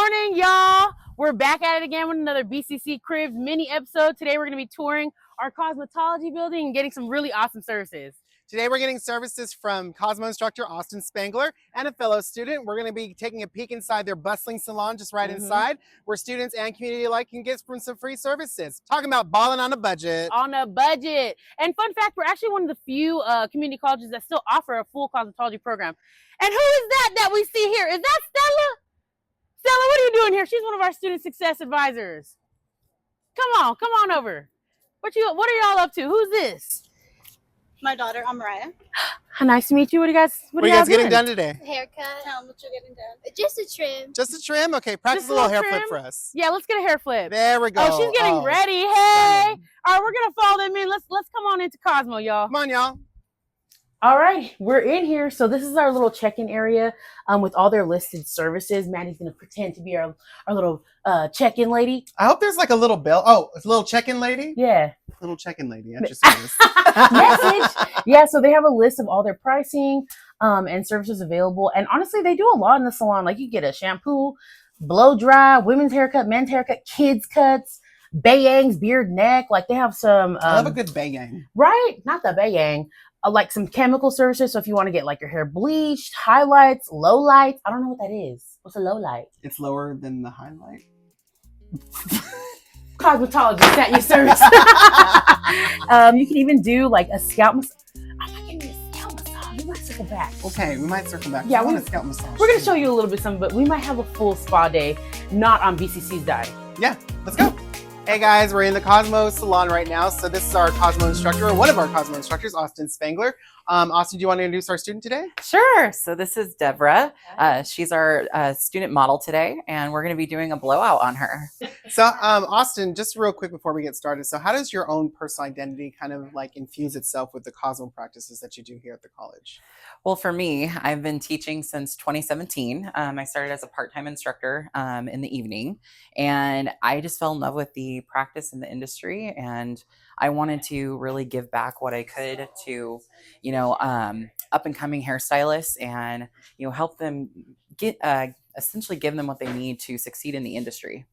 morning, y'all. We're back at it again with another BCC Cribs mini episode. Today we're going to be touring our cosmetology building and getting some really awesome services. Today we're getting services from Cosmo instructor Austin Spangler and a fellow student. We're going to be taking a peek inside their bustling salon just right inside, where students and community alike can get some free services. Talking about balling on a budget. On a budget. And fun fact, we're actually one of the few community colleges that still offer a full cosmetology program. And who is that we see here? Is that Stella? Stella, what are you doing here? She's one of our student success advisors. Come on over. What are y'all up to? Who's this? My daughter, I'm Mariah. Nice to meet you. What are you guys getting done today? Haircut. Tell them what you're getting done. Just a trim. Just a trim? Okay, practice a little hair flip for us. Yeah, let's get a hair flip. There we go. Oh, she's getting ready. Hey. All right, we're going to follow them in. Let's come on into Cosmo, y'all. Come on, y'all. All right, we're in here. So this is our little check-in area with all their listed services. Maddie's going to pretend to be our little check-in lady. I hope there's like a little bell. Oh, it's a little check-in lady? Yeah. Little check-in lady. Message. Yeah, so they have a list of all their pricing and services available. And honestly, they do a lot in the salon. Like you get a shampoo, blow dry, women's haircut, men's haircut, kids cuts, bayangs, beard, neck. Like they have some. I love a good bayang. Right? Not the bayang. Like some chemical services. So if you want to get like your hair bleached, highlights, low lights. I don't know what that is. What's a low light? It's lower than the highlight. Cosmetologist at your service. You can even do like a scalp massage. I'm not getting a scalp massage. We might circle back. Okay, we might circle back. Yeah, I want a scalp massage. We're going to show you a little bit something, but we might have a full spa day, not on BCC's dime. Yeah, let's go. Hey guys, we're in the Cosmo salon right now. So this is our Cosmo instructor, or one of our Cosmo instructors, Austin Spangler. Austin, do you want to introduce our student today? Sure. So this is Deborah. She's our student model today, and we're going to be doing a blowout on her. So Austin, just real quick before we get started. So how does your own personal identity kind of like infuse itself with the Cosmo practices that you do here at the college? Well, for me, I've been teaching since 2017. I started as a part-time instructor in the evening, and I just fell in love with the practice in the industry, and I wanted to really give back what I could to, up and coming hairstylists and, help them get, essentially give them what they need to succeed in the industry.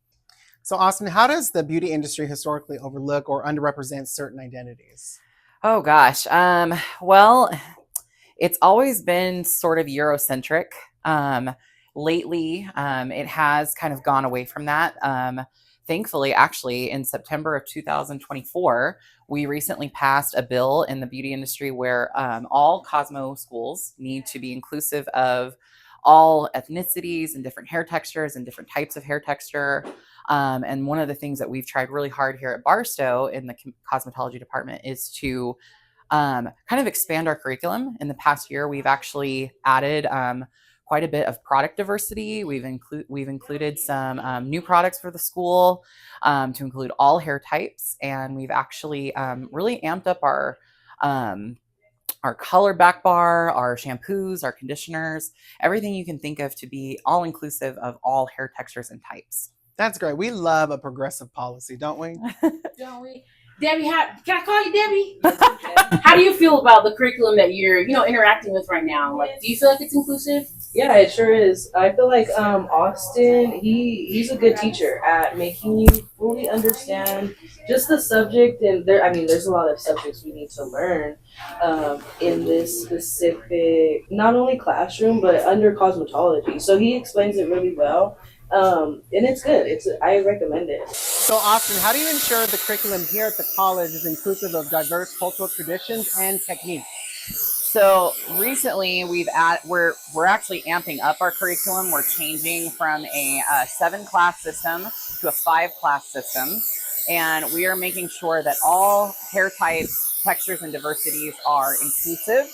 So Austin, how does the beauty industry historically overlook or underrepresent certain identities? Oh gosh. Well, it's always been sort of Eurocentric. Lately, it has kind of gone away from that. Thankfully, actually, in September of 2024, we recently passed a bill in the beauty industry where all Cosmo schools need to be inclusive of all ethnicities and different hair textures and different types of hair texture. And one of the things that we've tried really hard here at Barstow in the cosmetology department is to kind of expand our curriculum. In the past year, we've actually added quite a bit of product diversity. We've included some new products for the school to include all hair types, and we've actually really amped up our color back bar, our shampoos, our conditioners, everything you can think of to be all inclusive of all hair textures and types. That's great. We love a progressive policy, don't we? Don't we? Debbie, can I call you Debbie? How do you feel about the curriculum that you're, interacting with right now? Like, do you feel like it's inclusive? Yeah, it sure is. I feel like Austin, he's a good teacher at making you fully understand just the subject. And there's a lot of subjects we need to learn in this specific, not only classroom, but under cosmetology. So he explains it really well. And it's good. I recommend it. So Austin, how do you ensure the curriculum here at the college is inclusive of diverse cultural traditions and techniques? So recently we're actually amping up our curriculum. We're changing from a 7-class system to a 5-class system. And we are making sure that all hair types, textures, and diversities are inclusive.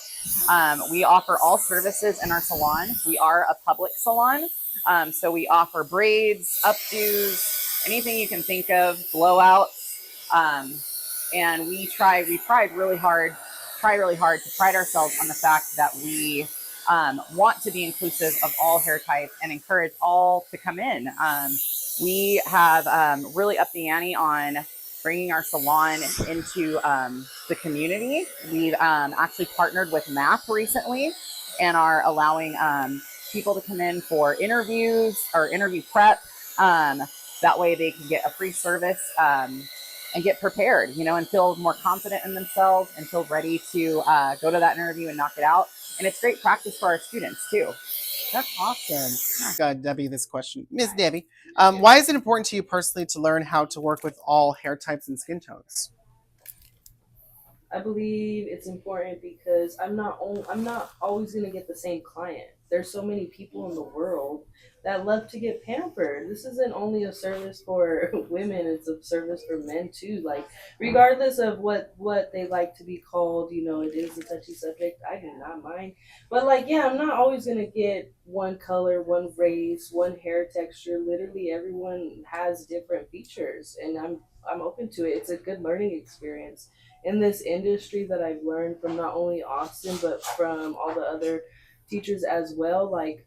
We offer all services in our salon. We are a public salon. So we offer braids, updos, anything you can think of, blowouts. And we try really hard to pride ourselves on the fact that we want to be inclusive of all hair types and encourage all to come in. We have really upped the ante on bringing our salon into the community. We've actually partnered with MAP recently and are allowing people to come in for interviews or interview prep. That way they can get a free service and get prepared, you know, and feel more confident in themselves and feel ready to go to that interview and knock it out. And it's great practice for our students too. That's awesome. Got Debbie this question. Miss Debbie, why is it important to you personally to learn how to work with all hair types and skin tones? I believe it's important because I'm not always gonna get the same client. There's so many people in the world that love to get pampered. This isn't only a service for women, it's a service for men too. Like, regardless of what they like to be called, you know, it is a touchy subject. I do not mind. But like, yeah, I'm not always gonna get one color, one race, one hair texture. Literally everyone has different features, and I'm open to it. It's a good learning experience. In this industry that I've learned from not only Austin but from all the other teachers as well, like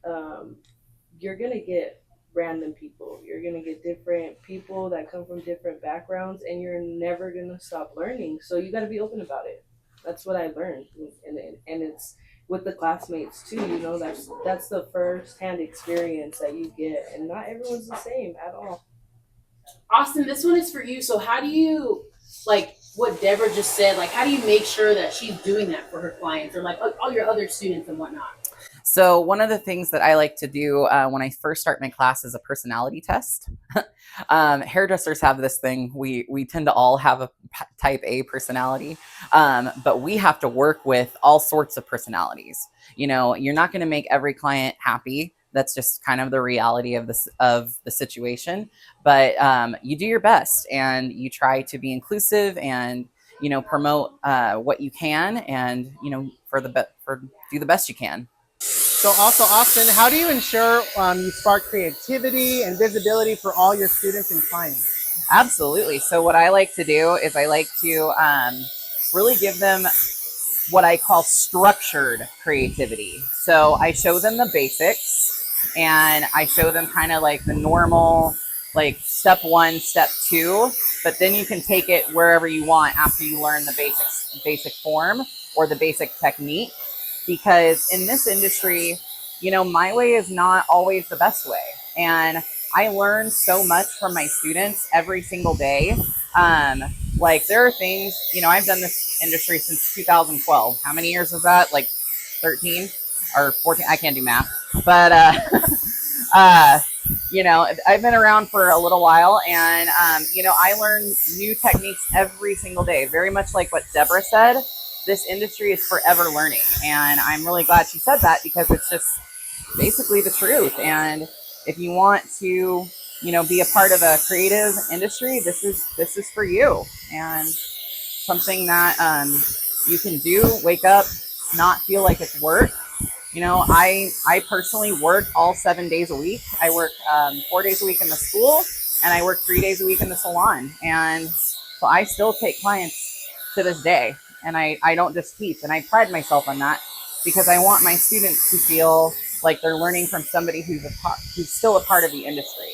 you're gonna get random people, you're gonna get different people that come from different backgrounds, and you're never gonna stop learning. So you got to be open about it. That's what I learned, and it's with the classmates too. You know, that's the first-hand experience that you get, and not everyone's the same at all. Austin, this one is for you. So how do you, like what Deborah just said, like how do you make sure that she's doing that for her clients or like all your other students and whatnot? So one of the things that I like to do when I first start my class is a personality test. Hairdressers have this thing. We tend to all have a type A personality, but we have to work with all sorts of personalities. You know, you're not going to make every client happy. That's just kind of the reality of the situation. But you do your best and you try to be inclusive and, you know, promote what you can and, you know, do the best you can. So also, Austin, how do you ensure you spark creativity and visibility for all your students and clients? Absolutely. So what I like to do is I like to really give them what I call structured creativity. So I show them the basics and I show them kind of like the normal, like step 1, step 2, but then you can take it wherever you want after you learn the basic form or the basic technique. Because in this industry, you know, my way is not always the best way. And I learn so much from my students every single day. Like there are things, you know, I've done this industry since 2012. How many years was that? Like 13 or 14? I can't do math. But, you know, I've been around for a little while and, you know, I learn new techniques every single day. Very much like what Deborah said. This industry is forever learning, and I'm really glad she said that because it's just basically the truth. And if you want to, you know, be a part of a creative industry, this is for you, and something that you can do. Wake up, not feel like it's work. You know, I personally work all 7 days a week. I work 4 days a week in the school, and I work 3 days a week in the salon, and so I still take clients to this day. And I don't just teach, and I pride myself on that because I want my students to feel like they're learning from somebody who's still a part of the industry.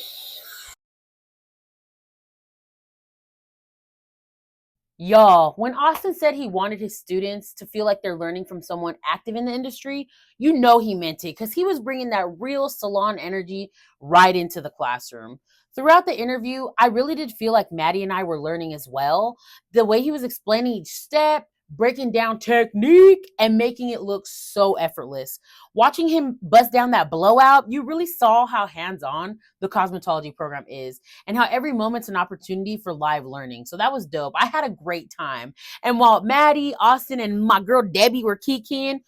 Y'all, when Austin said he wanted his students to feel like they're learning from someone active in the industry, you know he meant it because he was bringing that real salon energy right into the classroom. Throughout the interview, I really did feel like Mattie and I were learning as well. The way he was explaining each step, breaking down technique, and making it look so effortless. Watching him bust down that blowout, you really saw how hands-on the cosmetology program is and how every moment's an opportunity for live learning. So that was dope. I had a great time. And while Mattie, Austin, and my girl Debbie were kikiing,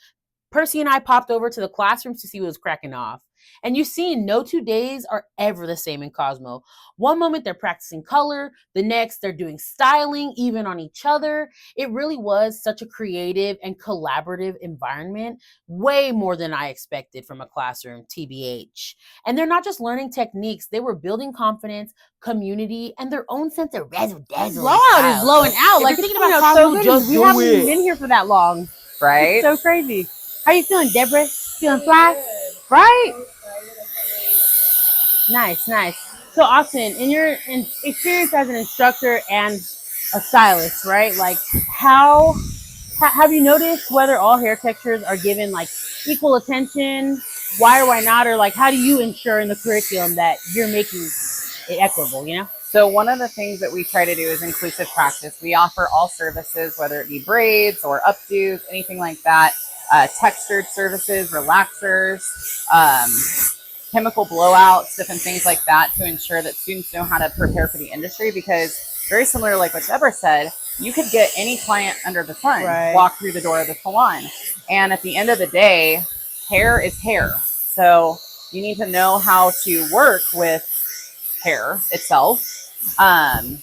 Percy and I popped over to the classrooms to see what was cracking off. And you see, no 2 days are ever the same in Cosmo. One moment they're practicing color, the next they're doing styling, even on each other. It really was such a creative and collaborative environment, way more than I expected from a classroom, TBH. And they're not just learning techniques, they were building confidence, community, and their own sense of razzle dazzle. Blowout is blowing out. Like, Like, thinking you about know, Cosmo, so just good. We do haven't it. even been here for that long. Right? It's so crazy. How you feeling, Deborah? Feeling fly? Right? Nice, nice. So, Austin, in your experience as an instructor and a stylist, right? Like, have you noticed whether all hair textures are given like equal attention, why or why not, or like how do you ensure in the curriculum that you're making it equitable, you know? So one of the things that we try to do is inclusive practice. We offer all services, whether it be braids or updos, anything like that, textured services, relaxers, chemical blowouts, different things like that, to ensure that students know how to prepare for the industry. Because very similar to like what Deborah said, you could get any client under the sun, walk through the door of the salon. And at the end of the day, hair is hair. So you need to know how to work with hair itself. And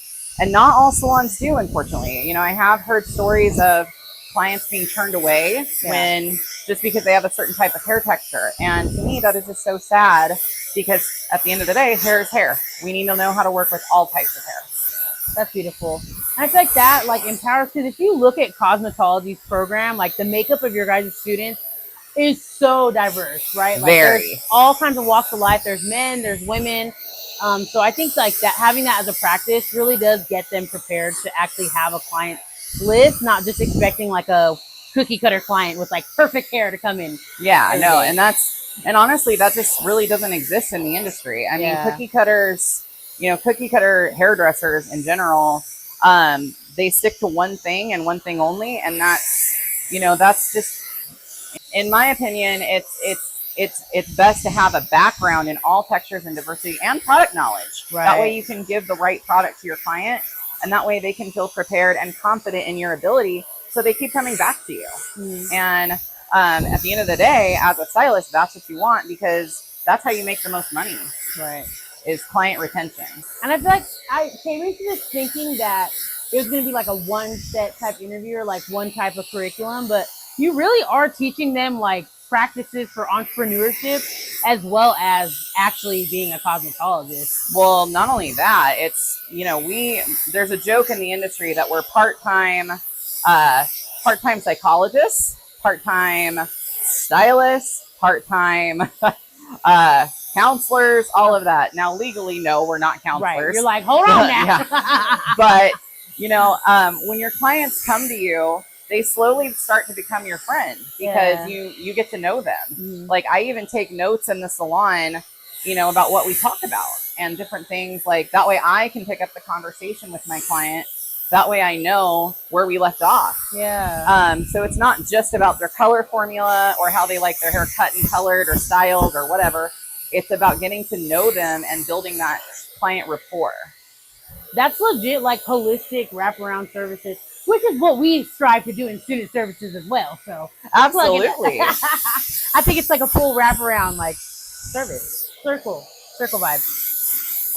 not all salons do, unfortunately. You know, I have heard stories of clients being turned away when just because they have a certain type of hair texture. And to me, that is just so sad, because at the end of the day, hair is hair. We need to know how to work with all types of hair. That's beautiful. And I feel like that like empowers students. If you look at cosmetology's program, like the makeup of your guys' students is so diverse, right? Like Very. There's all kinds of walks of life. There's men, there's women. So I think like that, having that as a practice really does get them prepared to actually have a client list, not just expecting like a cookie cutter client with like perfect hair to come in. Yeah, I know. And honestly, that just really doesn't exist in the industry. I mean, cookie cutters, you know, cookie cutter hairdressers in general, they stick to one thing and one thing only. And that's, you know, that's just, in my opinion, it's best to have a background in all textures and diversity and product knowledge. Right. That way you can give the right product to your client, and that way they can feel prepared and confident in your ability, so they keep coming back to you. And at the end of the day, as a stylist, that's what you want, because that's how you make the most money. Right. Is client retention. And I feel like I came into this thinking that it was going to be like a one set type interview or like one type of curriculum, but you really are teaching them like practices for entrepreneurship as well as actually being a cosmetologist. Well, not only that, it's, you know, there's a joke in the industry that we're part-time psychologists, part-time stylists, part-time counselors, all of that. Now, legally, no, we're not counselors. Right. You're like, hold on now. But, you know, when your clients come to you, they slowly start to become your friend, because you get to know them. Like, I even take notes in the salon, you know, about what we talk about and different things. Like, that way I can pick up the conversation with my client. That way I know where we left off. So it's not just about their color formula or how they like their hair cut and colored or styled or whatever. It's about getting to know them and building that client rapport. That's legit, like holistic wraparound services, which is what we strive to do in student services as well. So absolutely, I think it's like a full wraparound like service, circle vibe.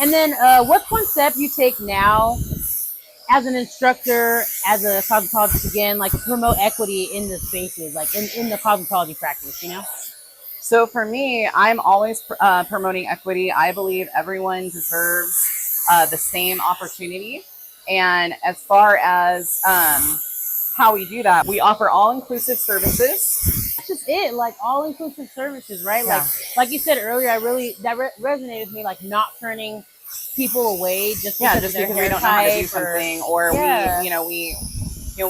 And then, what's one step you take now as an instructor, as a cosmetologist again, like to promote equity in the spaces, like in the cosmetology practice, you know? So for me, I'm always promoting equity. I believe everyone deserves the same opportunity. And as far as how we do that, we offer all-inclusive services. That's just it, like all-inclusive services, right? Like you said earlier, that resonated with me, like not turning people away just because we don't know how to do something, or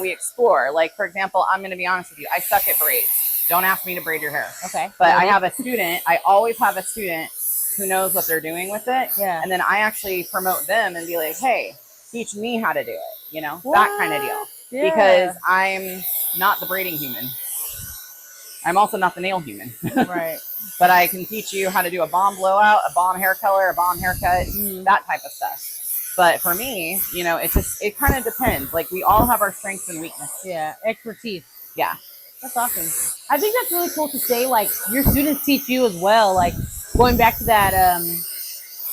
we explore. Like, for example, I'm going to be honest with you, I suck at braids. Don't ask me to braid your hair. Okay. But I have a student, I always have a student who knows what they're doing with it. Yeah. And then I actually promote them and be like, hey, teach me how to do it, you know, that kind of deal. Yeah. Because I'm not the braiding human. I'm also not the nail human. Right. But I can teach you how to do a bomb blowout, a bomb hair color, a bomb haircut, that type of stuff. But for me, you know, it kind of depends. Like, we all have our strengths and weaknesses. Yeah. Expertise. Yeah. That's awesome. I think that's really cool to say, like, your students teach you as well. Like, going back to that,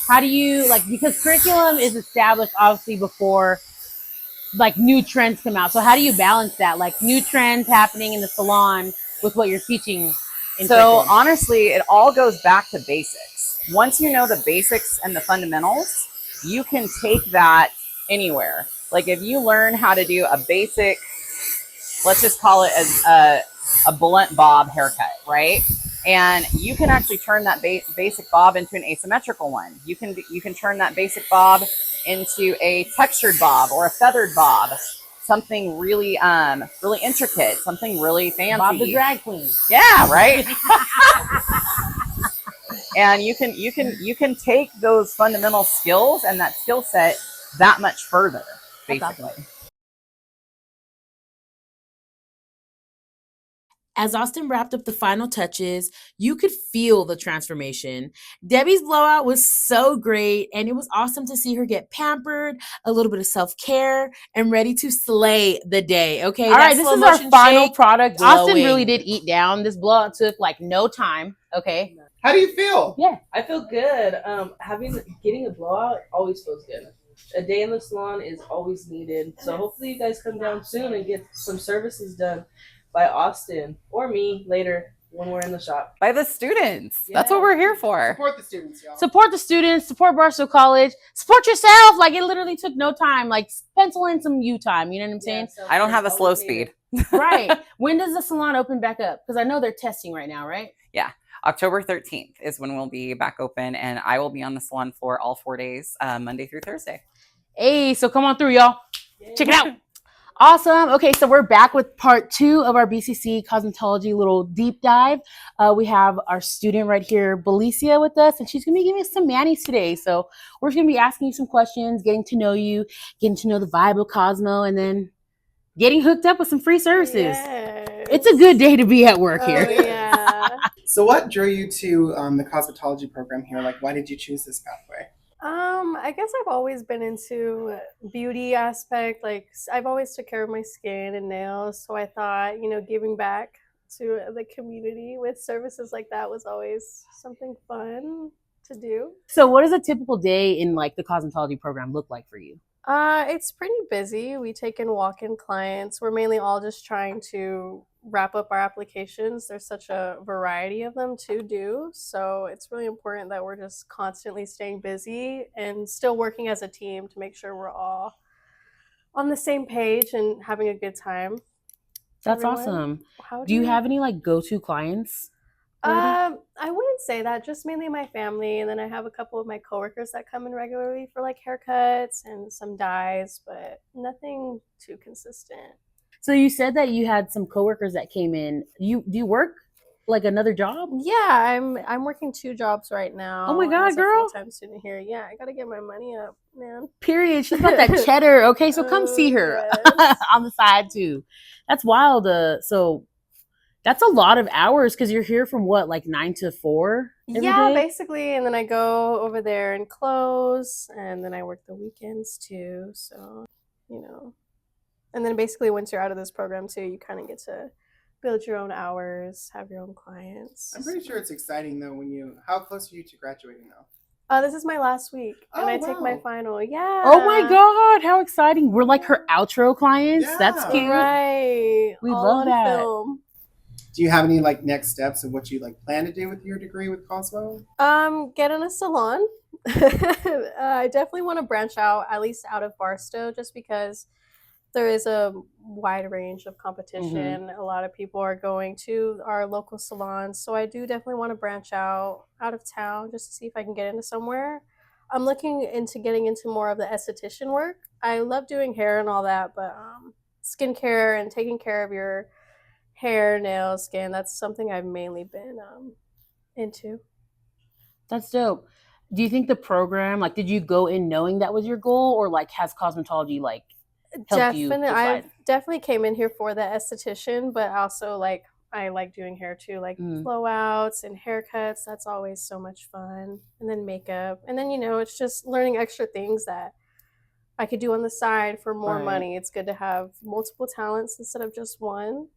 how do you, like, because curriculum is established obviously before, like, new trends come out. So how do you balance that? Like, new trends happening in the salon with what you're teaching in curriculum? Honestly, it all goes back to basics. Once you know the basics and the fundamentals, you can take that anywhere. Like, if you learn how to do a basic, let's just call it a blunt bob haircut, right? And you can actually turn that basic bob into an asymmetrical one. You can turn that basic bob into a textured bob or a feathered bob, something really really intricate, something really fancy. Bob the drag queen. Yeah, right. And you can take those fundamental skills and that skill set that much further, basically. As Austin wrapped up the final touches, you could feel the transformation. Debbie's blowout was so great, and it was awesome to see her get pampered, a little bit of self-care, and ready to slay the day. Okay, All right, this is our final product. Austin really did eat down. This blowout took like no time. Okay. How do you feel? Yeah. I feel good. Getting a blowout always feels good. A day in the salon is always needed. So hopefully you guys come down soon and get some services done by Austin or me later when we're in the shop. By the students. That's what we're here for. Support the students, y'all. Support the students, support Barstow College, support yourself. Like, it literally took no time. Like, pencil in some you time. You know what I'm saying? I don't have a slow speed. Right. When does the salon open back up? Because I know they're testing right now, right? Yeah. October 13th is when we'll be back open, and I will be on the salon floor all 4 days, Monday through Thursday. Hey, so come on through, y'all. Check it out. Awesome. Okay, so we're back with part 2 of our BCC cosmetology little deep dive. We have our student right here, Bellicia, with us, and she's going to be giving us some manis today. So we're going to be asking you some questions, getting to know you, getting to know the vibe of Cosmo, and then getting hooked up with some free services. Yes. It's a good day to be at work here. Oh, yeah. So what drew you to the cosmetology program here? Like, why did you choose this pathway? I guess I've always been into beauty aspect. Like, I've always took care of my skin and nails. So I thought, giving back to the community with services like that was always something fun to do. So what does a typical day in like the cosmetology program look like for you? It's pretty busy. We take in walk-in clients. We're mainly all just trying to wrap up our applications. There's such a variety of them to do. So it's really important that we're just constantly staying busy and still working as a team to make sure we're all on the same page and having a good time. That's awesome. Do you have any like go-to clients? I wouldn't say that, just mainly my family, and then I have a couple of my coworkers that come in regularly for like haircuts and some dyes, but nothing too consistent. So you said that you had some coworkers that came in. Do you work like another job? Yeah, I'm working 2 jobs right now. Oh my God, as girl! A full-time student here. Yeah, I gotta get my money up, man. Period. She's got that cheddar. Okay, so come see her Yes. on the side too. That's wild. So that's a lot of hours because you're here from what, like 9 to 4? Yeah, basically, and then I go over there and close, and then I work the weekends too. So, and then basically once you're out of this program too, you kind of get to build your own hours, have your own clients. I'm pretty sure it's exciting though how close are you to graduating though? This is my last week, and I take my final. Yeah. Oh my God, how exciting! We're like her outro clients. Yeah. That's cute. Right. We All love on that. film. Do you have any like next steps of what you like plan to do with your degree with Cosmo? Get in a salon. I definitely want to branch out, at least out of Barstow, just because there is a wide range of competition. A lot of people are going to our local salons, so I do definitely want to branch out of town just to see if I can get into somewhere. I'm looking into getting into more of the esthetician work. I love doing hair and all that, but skincare and taking care of your hair, nails, skin, that's something I've mainly been into. That's dope. Do you think the program, like, did you go in knowing that was your goal, or like has cosmetology like helped you decide? I definitely came in here for the esthetician, but also like I like doing hair too, like blowouts and haircuts. That's always so much fun. And then makeup, and then it's just learning extra things that I could do on the side for more money. It's good to have multiple talents instead of just one.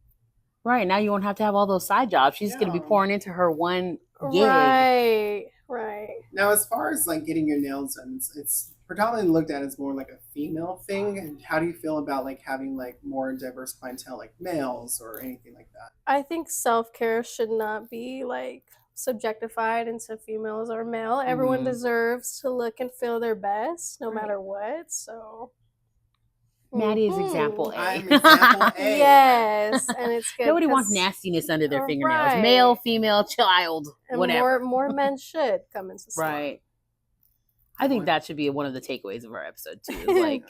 Right, now you won't have to have all those side jobs. She's going to be pouring into her one gig. Right. Now, as far as like getting your nails done, it's predominantly looked at as more like a female thing. And how do you feel about like having like more diverse clientele, like males or anything like that? I think self-care should not be like subjectified into females or male. Everyone deserves to look and feel their best, no matter what. So. Mattie is example A. I'm example A. Yes, and it's good. Nobody wants nastiness under their fingernails. Male, female, child, and whatever. More men should come into salon. Right. I think that should be one of the takeaways of our episode too. Like,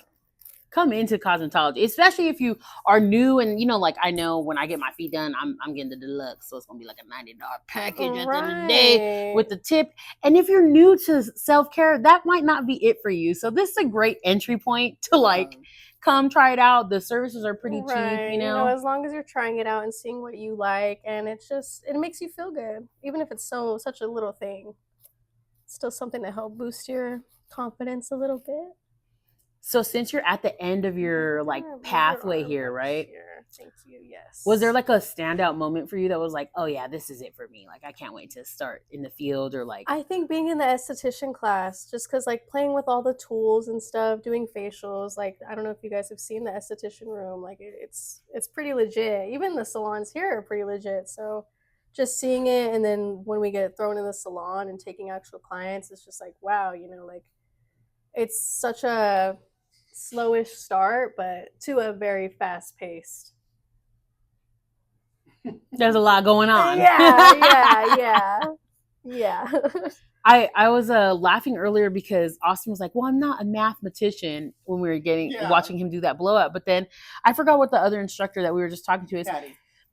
come into cosmetology, especially if you are new and, you know, like I know when I get my feet done, I'm getting the deluxe. So it's going to be like a $90 package at the end of the day with the tip. And if you're new to self-care, that might not be it for you. So this is a great entry point to like come try it out. The services are pretty cheap, you know? As long as you're trying it out and seeing what you like, and it makes you feel good. Even if it's such a little thing. It's still something to help boost your confidence a little bit. So since you're at the end of your like pathway here, right? Thank you. Yes. Was there like a standout moment for you that was like, oh yeah, this is it for me? Like I can't wait to start in the field, or like I think being in the esthetician class, just because like playing with all the tools and stuff, doing facials, like I don't know if you guys have seen the esthetician room, like it's pretty legit. Even the salons here are pretty legit. So just seeing it, and then when we get thrown in the salon and taking actual clients, it's just like, wow, you know, like it's such a slowish start, but to a very fast-paced. there's a lot going on. Yeah. I was laughing earlier because Austin was like, well, I'm not a mathematician when we were watching him do that blowout. But then I forgot what the other instructor that we were just talking to is.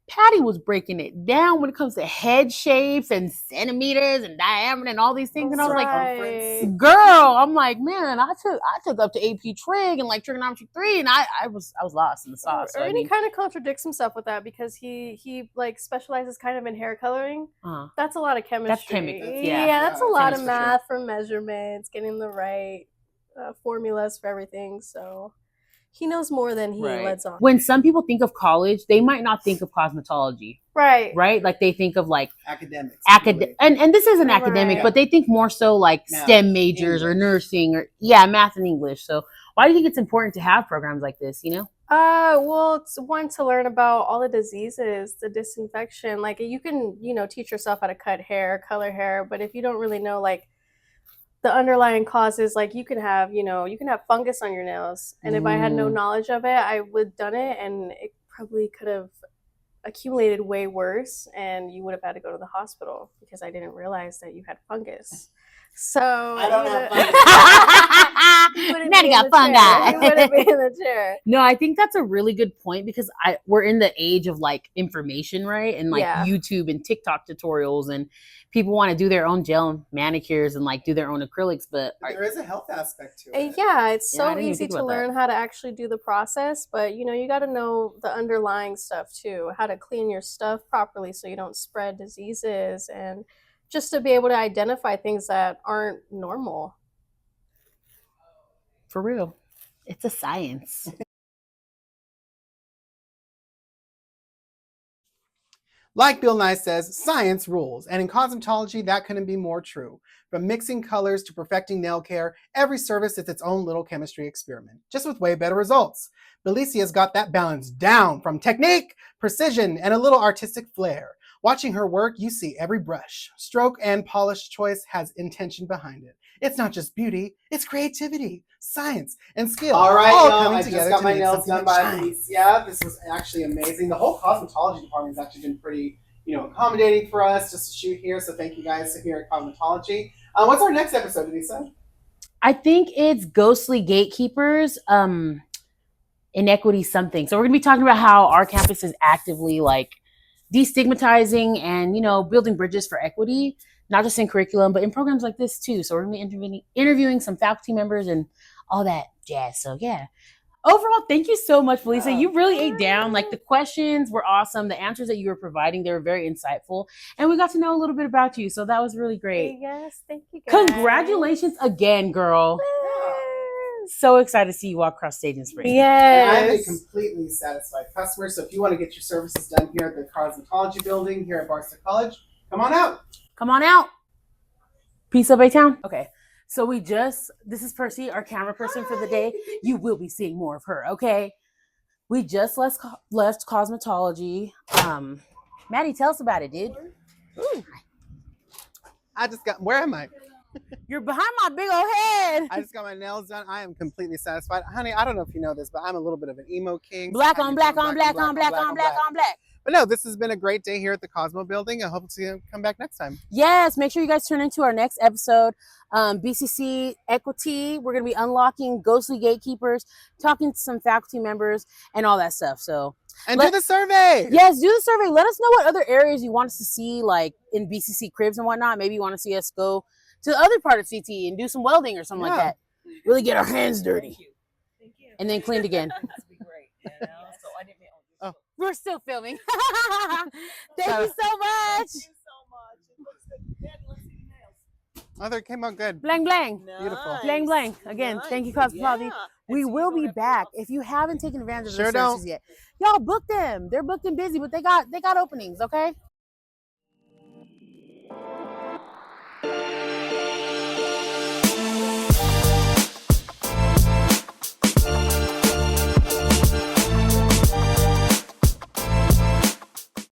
Patty was breaking it down when it comes to head shapes and centimeters and diameter and all these things. And I was like, girl, I'm like, man, I took up to AP Trig and like trigonometry 3, and I was lost in the sauce. So, he kind of contradicts himself with that, because he like specializes kind of in hair coloring. That's a lot of chemistry. That's chemical. That's a lot of math for measurements, getting the right formulas for everything. So he knows more than he lets on. When some people think of college, they might not think of cosmetology. Right? Like they think of like academics. And this isn't academic, but they think more so like math, STEM majors, English, or nursing, or math and English. So why do you think it's important to have programs like this, you know? Well, it's one to learn about all the diseases, the disinfection. Like you can, you know, teach yourself how to cut hair, color hair, but if you don't really know like the underlying causes, like you can have fungus on your nails, and if I had no knowledge of it, I would have done it, and it probably could have accumulated way worse, and you would have had to go to the hospital because I didn't realize that you had fungus. So I don't have fungus. Mattie got fungi. You wouldn't be in the chair. No, I think that's a really good point, because we're in the age of like information, right? And like YouTube and TikTok tutorials, and people want to do their own gel manicures and like do their own acrylics, but there is a health aspect to it. It's so easy to learn how to actually do the process, but you know, you got to know the underlying stuff too, how to clean your stuff properly so you don't spread diseases, and just to be able to identify things that aren't normal. For real. It's a science. Like Bill Nye says, science rules. And in cosmetology, that couldn't be more true. From mixing colors to perfecting nail care, every service is its own little chemistry experiment, just with way better results. Bellicia's got that balance down, from technique, precision, and a little artistic flair. Watching her work, you see every brush, stroke, and polish choice has intention behind it. It's not just beauty, it's creativity, science, and skill. All right, y'all, I just got my nails done by Bellicia. This was actually amazing. The whole cosmetology department has actually been pretty, accommodating for us just to shoot here. So thank you guys here at Cosmetology. What's our next episode, Lisa? I think it's Ghostly Gatekeepers, Inequity something. So we're going to be talking about how our campus is actively like destigmatizing and, building bridges for equity, not just in curriculum, but in programs like this too. So we're going to be interviewing some faculty members and all that jazz. So yeah. Overall, thank you so much, Bellicia. You really ate down. Like, the questions were awesome. The answers that you were providing, they were very insightful. And we got to know a little bit about you. So that was really great. Yes, thank you, guys. Congratulations again, girl. So excited to see you walk across stage in spring. Yes. I'm a completely satisfied customer. So if you want to get your services done here at the Cosmetology building here at Barstow College, come on out. Come on out. Peace up, A-Town. Okay. So this is Percy, our camera person for the day. You will be seeing more of her, okay? We just left Cosmetology. Mattie, tell us about it, dude. Ooh. Where am I? You're behind my big old head. I just got my nails done. I am completely satisfied. Honey, I don't know if you know this, but I'm a little bit of an emo king. Black on black on black on black on black on black. But no, this has been a great day here at the Cosmo building. I hope to see you come back next time. Yes, make sure you guys tune into our next episode. BCC Equi-Tea. We're going to be unlocking ghostly gatekeepers, talking to some faculty members, and all that stuff. So, And do the survey. yes, do the survey. Let us know what other areas you want us to see, like in BCC cribs and whatnot. Maybe you want to see us go to the other part of CT and do some welding or something like that. Really get our hands dirty. Thank you. And then cleaned again. That'd be great. You know? So I didn't. Oh. We're still filming. Thank you so much. Oh, they came out good. Blang, blang. Beautiful. Blang, blang. Again, thank you, Cosmetology. We will be back. If you haven't taken advantage of Sure their services yet, y'all book them. They're booked and busy, but they got openings, okay?